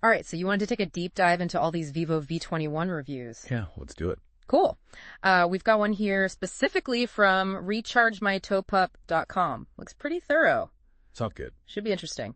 All right, so you wanted to take a deep dive into all these Vivo V21 reviews. Yeah, let's do it. Cool. We've got one here specifically from RechargeMyTopup.com. Looks pretty thorough. Sounds good. Should be interesting.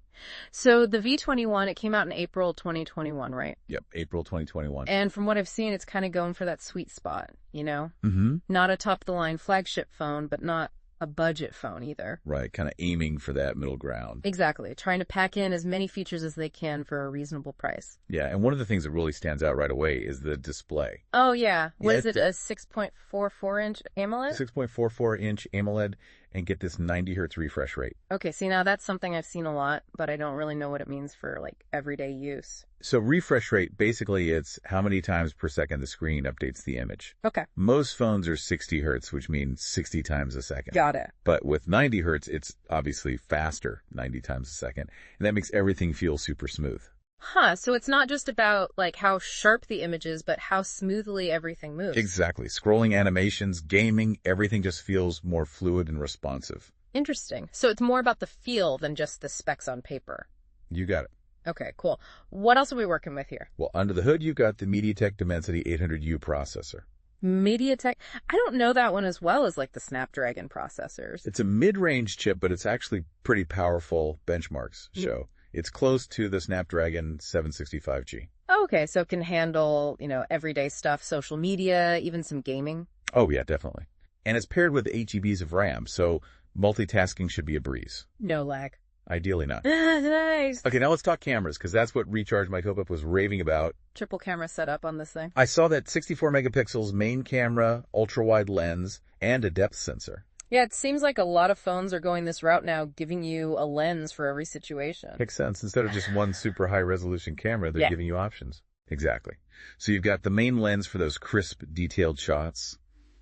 So the V21, it came out in April 2021, right? Yep, April 2021. And from what I've seen, it's kind of going for that sweet spot, you know? Mm-hmm. Not a top-of-the-line flagship phone, but not a budget phone either. Right, kind of aiming for that middle ground. Exactly. Trying to pack in as many features as they can for a reasonable price. Yeah, and one of the things that really stands out right away is the display. Oh, yeah. What is it, a 6.44-inch AMOLED? 6.44-inch AMOLED, and get this 90 hertz refresh rate. Okay, see, now that's something I've seen a lot, but I don't really know what it means for, like, everyday use. So refresh rate, basically it's how many times per second the screen updates the image. Okay. Most phones are 60 hertz, which means 60 times a second. Got it. But with 90 hertz, it's obviously faster, 90 times a second. And that makes everything feel super smooth. Huh, so it's not just about, like, how sharp the image is, but how smoothly everything moves. Exactly. Scrolling animations, gaming, everything just feels more fluid and responsive. Interesting. So it's more about the feel than just the specs on paper. You got it. Okay, cool. What else are we working with here? Well, under the hood, you've got the MediaTek Dimensity 800U processor. MediaTek? I don't know that one as well as, like, the Snapdragon processors. It's a mid-range chip, but it's actually pretty powerful, benchmarks show. It's close to the Snapdragon 765G. Okay, so it can handle, you know, everyday stuff, social media, even some gaming. Oh, yeah, definitely. And it's paired with 8 GBs of RAM, so multitasking should be a breeze. No lag. Ideally not. Nice. Okay, now let's talk cameras, because that's what RechargeMyTopup was raving about. Triple camera setup on this thing. I saw that 64 megapixels main camera, ultra-wide lens, and a depth sensor. Yeah, it seems like a lot of phones are going this route now, giving you a lens for every situation. Makes sense. Instead of just one super high-resolution camera, they're giving you options. Exactly. So you've got the main lens for those crisp, detailed shots,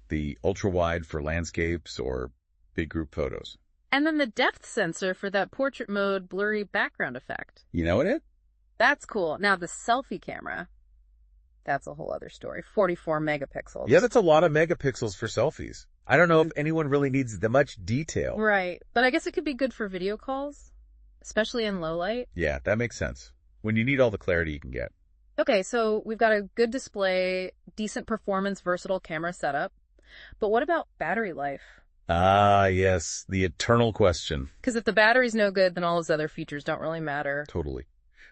the ultra-wide for landscapes or big group photos. And then the depth sensor for that portrait mode blurry background effect. You know it? That's cool. Now the selfie camera, that's a whole other story. 44 megapixels. Yeah, that's a lot of megapixels for selfies. I don't know if anyone really needs that much detail. Right. But I guess it could be good for video calls, especially in low light. Yeah, that makes sense. When you need all the clarity you can get. Okay, so we've got a good display, decent performance, versatile camera setup. But what about battery life? Ah, yes, the eternal question. Because if the battery's no good, then all those other features don't really matter. Totally.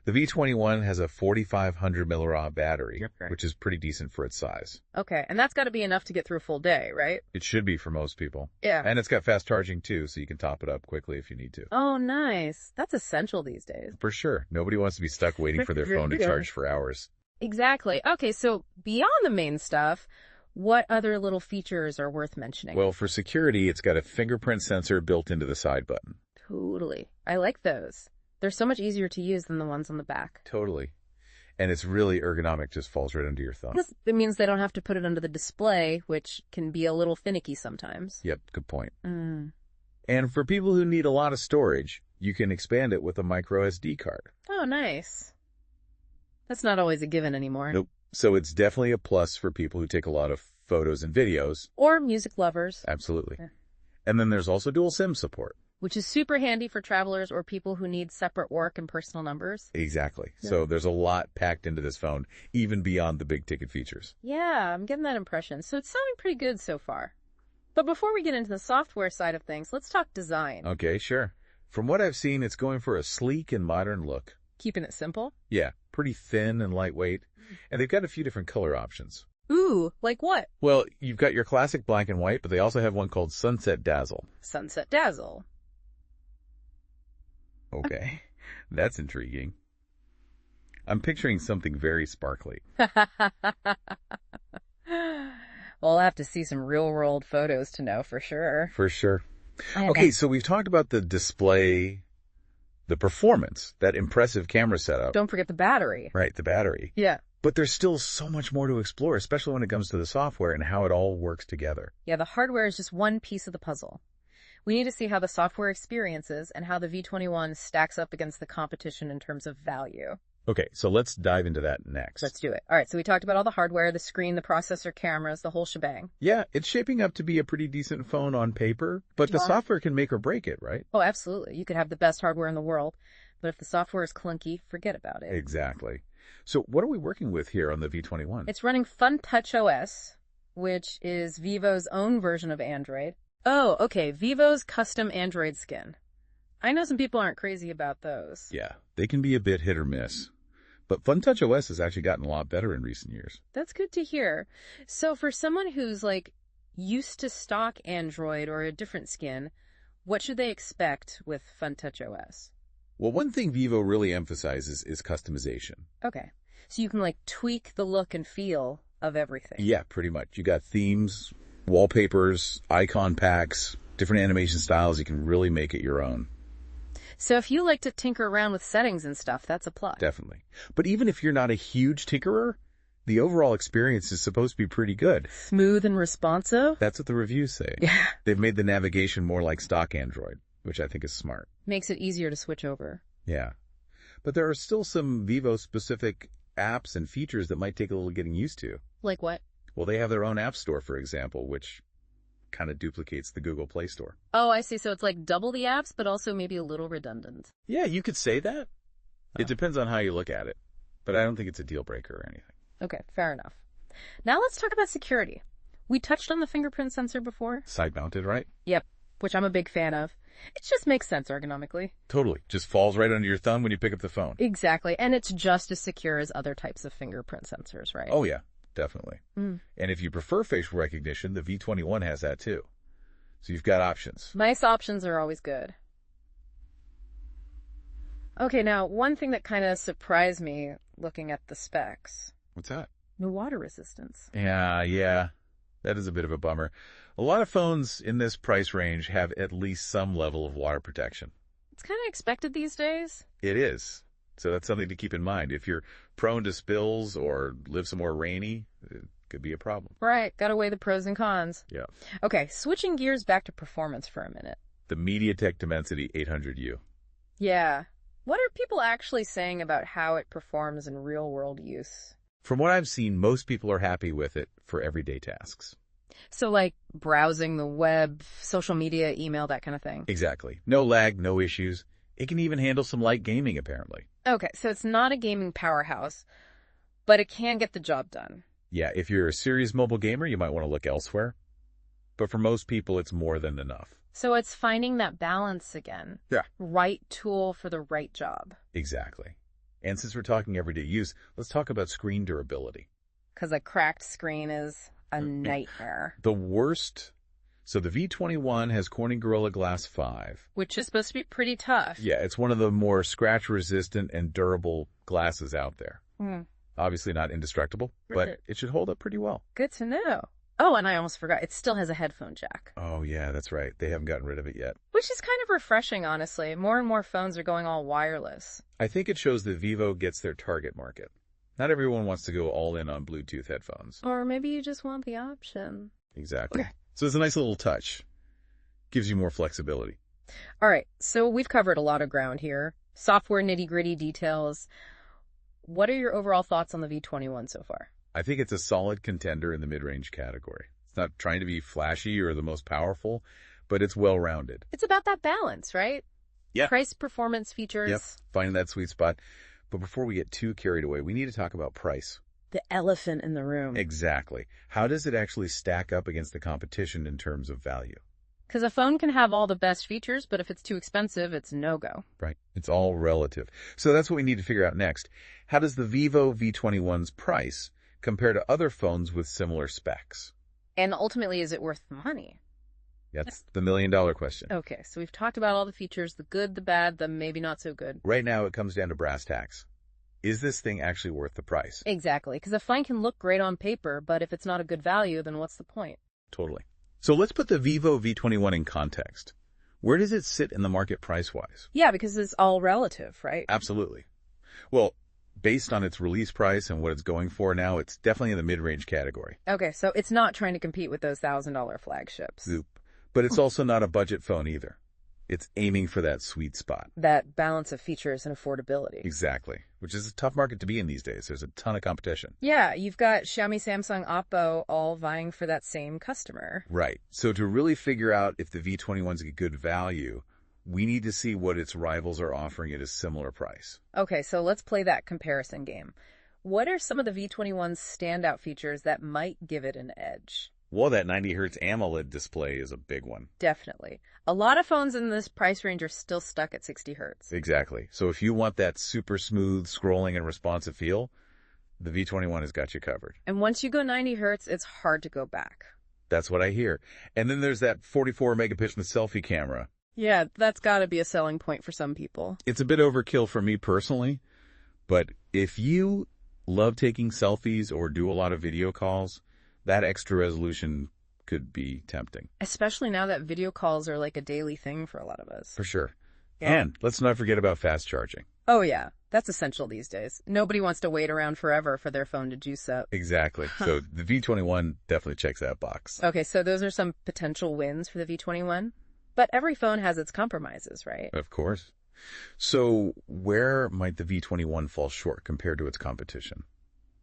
The V21 has a 4,500 milliamp battery, which is pretty decent for its size. Okay, and that's got to be enough to get through a full day, right? It should be for most people. Yeah. And it's got fast charging too, so you can top it up quickly if you need to. Oh, nice. That's essential these days. For sure. Nobody wants to be stuck waiting for their phone to charge for hours. Exactly. Okay, so beyond the main stuff, what other little features are worth mentioning? Well, for security, it's got a fingerprint sensor built into the side button. Totally. I like those. They're so much easier to use than the ones on the back. Totally. And it's really ergonomic, just falls right under your thumb. It means they don't have to put it under the display, which can be a little finicky sometimes. Yep, good point. And for people who need a lot of storage, you can expand it with a micro SD card. Oh, nice. That's not always a given anymore. Nope. So it's definitely a plus for people who take a lot of photos and videos. Or music lovers. Absolutely. Yeah. And then there's also dual SIM support. Which is super handy for travelers or people who need separate work and personal numbers. Exactly. Yeah. So there's a lot packed into this phone, even beyond the big ticket features. Yeah, I'm getting that impression. So it's sounding pretty good so far. But before we get into the software side of things, let's talk design. Okay, sure. From what I've seen, it's going for a sleek and modern look. Keeping it simple? Yeah, pretty thin and lightweight. And they've got a few different color options. Ooh, like what? Well, you've got your classic black and white, but they also have one called Sunset Dazzle. Sunset Dazzle. Okay, that's intriguing. I'm picturing something very sparkly. Well, I'll have to see some real-world photos to know for sure. For sure. Okay, so we've talked about the display, the performance, that impressive camera setup. Don't forget the battery. Right, the battery. Yeah. But there's still so much more to explore, especially when it comes to the software and how it all works together. Yeah, the hardware is just one piece of the puzzle. We need to see how the software experiences and how the V21 stacks up against the competition in terms of value. Okay, so let's dive into that next. Let's do it. All right, so we talked about all the hardware, the screen, the processor, cameras, the whole shebang. Yeah, it's shaping up to be a pretty decent phone on paper, but the software can make or break it, right? Oh, absolutely. You could have the best hardware in the world, But if the software is clunky, forget about it. Exactly. So what are we working with here on the V21? It's running FuntouchOS, which is Vivo's own version of Android. Oh, okay, Vivo's custom Android skin. I know some people aren't crazy about those. Yeah, they can be a bit hit or miss. But FuntouchOS has actually gotten a lot better in recent years. That's good to hear. So for someone who's used to stock Android or a different skin, what should they expect with FuntouchOS? Well, one thing Vivo really emphasizes is customization. Okay. So you can tweak the look and feel of everything. Yeah, pretty much. You got themes, wallpapers, icon packs, different animation styles. You can really make it your own. So if you like to tinker around with settings and stuff, that's a plus. Definitely. But even if you're not a huge tinkerer, the overall experience is supposed to be pretty good. Smooth and responsive? That's what the reviews say. Yeah. They've made the navigation more like stock Android, which I think is smart. Makes it easier to switch over. Yeah. But there are still some Vivo-specific apps and features that might take a little getting used to. Like what? Well, they have their own app store, for example, which kind of duplicates the Google Play Store. Oh, I see. So it's double the apps, but also maybe a little redundant. Yeah, you could say that. It depends on how you look at it. But I don't think it's a deal breaker or anything. Okay, fair enough. Now let's talk about security. We touched on the fingerprint sensor before. Side-mounted, right? Yep, which I'm a big fan of. It just makes sense ergonomically. Totally. Just falls right under your thumb when you pick up the phone. Exactly. And it's just as secure as other types of fingerprint sensors, right? Oh, yeah, definitely. And if you prefer facial recognition, the V21 has that too. So you've got options. Nice options are always good. Okay, now, one thing that kind of surprised me looking at the specs. What's that? No water resistance. Yeah. That is a bit of a bummer. A lot of phones in this price range have at least some level of water protection. It's kind of expected these days. It is. So that's something to keep in mind. If you're prone to spills or live somewhere rainy, it could be a problem. Right. Gotta weigh the pros and cons. Yeah. Okay, switching gears back to performance for a minute. The MediaTek Dimensity 800U. Yeah. What are people actually saying about how it performs in real-world use? From what I've seen, most people are happy with it for everyday tasks. So browsing the web, social media, email, that kind of thing. Exactly. No lag, no issues. It can even handle some light gaming, apparently. Okay, so it's not a gaming powerhouse, but it can get the job done. Yeah, if you're a serious mobile gamer, you might want to look elsewhere. But for most people, it's more than enough. So it's finding that balance again. Yeah. Right tool for the right job. Exactly. And since we're talking everyday use, let's talk about screen durability. Because a cracked screen is a nightmare. The worst. So the V21 has Corning Gorilla Glass 5. Which is supposed to be pretty tough. Yeah, it's one of the more scratch-resistant and durable glasses out there. Obviously not indestructible, but it should hold up pretty well. Good to know. Oh, and I almost forgot. It still has a headphone jack. Oh, yeah, that's right. They haven't gotten rid of it yet. Which is kind of refreshing, honestly. More and more phones are going all wireless. I think it shows that Vivo gets their target market. Not everyone wants to go all in on Bluetooth headphones. Or maybe you just want the option. Exactly. So it's a nice little touch. Gives you more flexibility. All right, so we've covered a lot of ground here. Software nitty-gritty details. What are your overall thoughts on the V21 so far? I think it's a solid contender in the mid-range category. It's not trying to be flashy or the most powerful, but it's well-rounded. It's about that balance, right? Yeah. Price, performance, features. Yep, finding that sweet spot. But before we get too carried away, we need to talk about price. The elephant in the room. Exactly. How does it actually stack up against the competition in terms of value? Because a phone can have all the best features, but if it's too expensive, it's no-go. Right. It's all relative. So that's what we need to figure out next. How does the Vivo V21's price compare to other phones with similar specs? And ultimately, is it worth the money? That's the million-dollar question. Okay, so we've talked about all the features, the good, the bad, the maybe not so good. Right now, it comes down to brass tacks. Is this thing actually worth the price? Exactly, because a phone can look great on paper, but if it's not a good value, then what's the point? Totally. So let's put the Vivo V21 in context. Where does it sit in the market price-wise? Yeah, because it's all relative, right? Absolutely. Well, based on its release price and what it's going for now, it's definitely in the mid-range category. Okay, so it's not trying to compete with those $1,000 flagships. Zoop. But it's also not a budget phone either. It's aiming for that sweet spot. That balance of features and affordability. Exactly. Which is a tough market to be in these days. There's a ton of competition. Yeah, you've got Xiaomi, Samsung, Oppo all vying for that same customer. Right. So to really figure out if the V21's a good value, we need to see what its rivals are offering at a similar price. Okay, so let's play that comparison game. What are some of the V21's standout features that might give it an edge? Well, that 90 hertz AMOLED display is a big one. Definitely. A lot of phones in this price range are still stuck at 60 hertz. Exactly. So if you want that super smooth scrolling and responsive feel, the V21 has got you covered. And once you go 90 hertz, it's hard to go back. That's what I hear. And then there's that 44 megapixel selfie camera. Yeah, that's got to be a selling point for some people. It's a bit overkill for me personally, but if you love taking selfies or do a lot of video calls, that extra resolution could be tempting. Especially now that video calls are like a daily thing for a lot of us. For sure. Yeah. And let's not forget about fast charging. Oh yeah, that's essential these days. Nobody wants to wait around forever for their phone to juice up. Exactly. So the V21 definitely checks that box. Okay, so those are some potential wins for the V21. But every phone has its compromises, right? Of course. So where might the V21 fall short compared to its competition?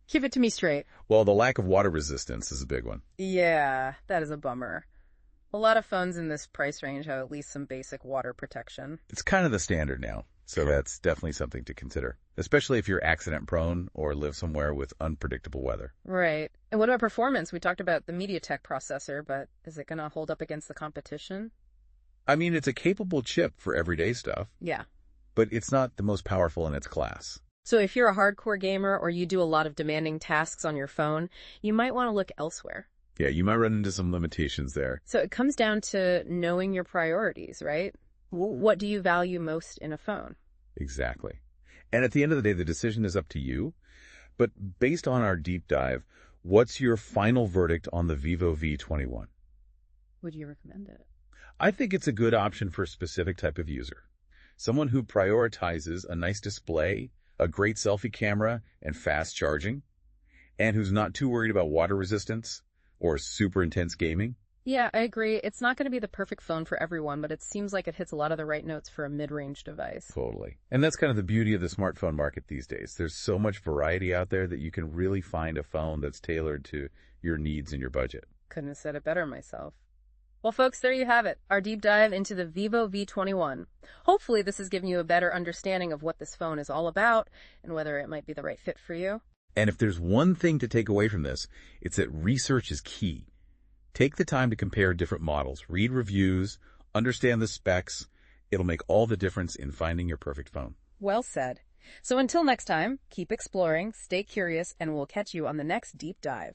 Give it to me straight. Well, the lack of water resistance is a big one. Yeah, that is a bummer. A lot of phones in this price range have at least some basic water protection. It's kind of the standard now, so that's definitely something to consider, especially if you're accident prone or live somewhere with unpredictable weather. Right. And what about performance? We talked about the MediaTek processor, but is it going to hold up against the competition? I mean, it's a capable chip for everyday stuff. Yeah. But it's not the most powerful in its class. So if you're a hardcore gamer or you do a lot of demanding tasks on your phone, you might want to look elsewhere. Yeah, you might run into some limitations there. So it comes down to knowing your priorities, right? What do you value most in a phone? Exactly. And at the end of the day, the decision is up to you. But based on our deep dive, what's your final verdict on the Vivo V21? Would you recommend it? I think it's a good option for a specific type of user. Someone who prioritizes a nice display, a great selfie camera, and fast charging, and who's not too worried about water resistance or super intense gaming. Yeah, I agree. It's not going to be the perfect phone for everyone, but it seems like it hits a lot of the right notes for a mid-range device. Totally. And that's kind of the beauty of the smartphone market these days. There's so much variety out there that you can really find a phone that's tailored to your needs and your budget. Couldn't have said it better myself. Well, folks, there you have it, our deep dive into the Vivo V21. Hopefully this has given you a better understanding of what this phone is all about and whether it might be the right fit for you. And if there's one thing to take away from this, it's that research is key. Take the time to compare different models, read reviews, understand the specs. It'll make all the difference in finding your perfect phone. Well said. So until next time, keep exploring, stay curious, and we'll catch you on the next deep dive.